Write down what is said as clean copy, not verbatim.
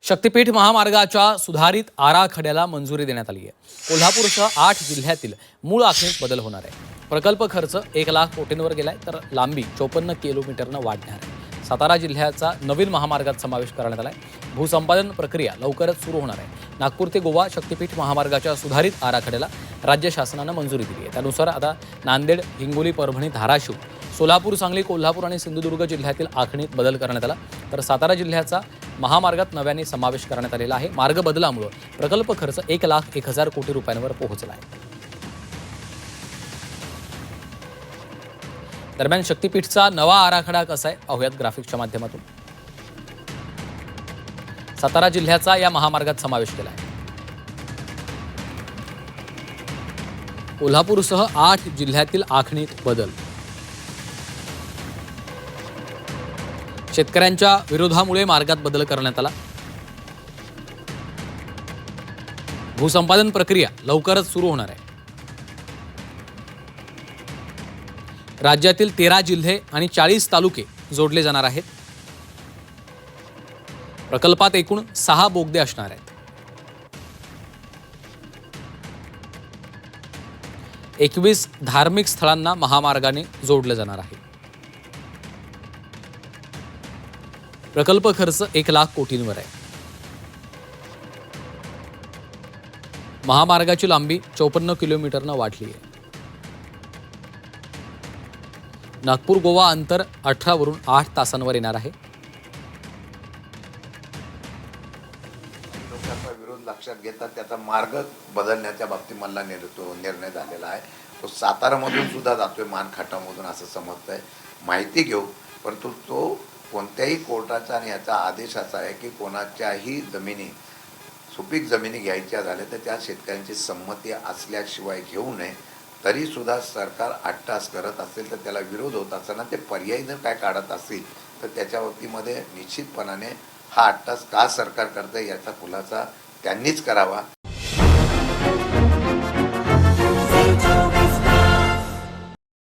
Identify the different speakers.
Speaker 1: शक्तीपीठ महामार्गाच्या सुधारित आराखड्याला मंजुरी देण्यात आली आहे। कोल्हापूरसह 8 जिल्ह्यातील मूळ आखणीत बदल होणार आहे। प्रकल्प खर्च 1 लाख कोटींवर गेलाय, तर लांबी 54 किलोमीटरनं वाढणार आहे। सातारा जिल्ह्याचा नवीन महामार्गात समावेश करण्यात आलाय। भूसंपादन प्रक्रिया लवकरच सुरू होणार आहे। नागपूर ते गोवा शक्तीपीठ महामार्गाच्या सुधारित आराखड्याला राज्य शासनानं मंजुरी दिली आहे। त्यानुसार आता नांदेड, हिंगोली, परभणी, धाराशिव, सोलापूर, सांगली, कोल्हापूर आणि सिंधुदुर्ग जिल्ह्यातील आखणीत बदल करण्यात आला, तर सातारा जिल्ह्याचा महामार्गात नव्याने समावेश करण्यात आलेला आहे। मार्ग बदलामुळे प्रकल्प खर्च 1,01,000 कोटी रुपयांवर पोहोचला आहे। दरम्यान शक्तीपीठचा नवा आराखडा कसा आहे पाहूयात ग्राफिक्सच्या माध्यमातून। सातारा जिल्ह्याचा या महामार्गात समावेश केला आहे। कोल्हापूरसह 8 जिल्ह्यातील आखणीत बदल। शेतकऱ्यांच्या विरोधामुळे मार्गात बदल करण्यात आला। भूसंपादन प्रक्रिया लवकरच सुरू होणार आहे। राज्यातील 13 जिल्हे आणि 40 तालुके जोडले जाणार आहेत। प्रकल्पात एकूण 6 बोगदे असणार आहेत। 21 धार्मिक स्थळांना महामार्गाने जोडले जाणार आहे। प्रकल्प खर्च 1 लाख कोटींवर आहे। महामार्गाची लांबी 54 किलोमीटरनं वाढली आहे। नागपूर गोवा अंतर 18 वरून 8 तासांवर येणार आहे।
Speaker 2: लोकांचा विरोध लक्षात घेता त्याचा मार्ग बदलण्याच्या बाबतीत मला निर्णय झालेला आहे। तो सातारामधून सुद्धा जातोय, मानखाटामधून असं समजतंय। माहिती घेऊ, परंतु तो कोणत्याही कोर्टाचा आणि याचा आदेश असा आहे की कोणाच्याही जमिनी सुपीक जमिनी घ्यायच्या झाल्या तर त्या शेतकऱ्यांची संमती असल्याशिवाय घेऊ नये। तरी सुद्धा सरकार 8 तास करत असेल तर त्याला विरोध होत असताना ते पर्यायी जर काय काढत असतील तर त्याच्या बाबतीमध्ये निश्चितपणाने हा 8 तास का सरकार करतं याचा खुलासा त्यांनीच करावा।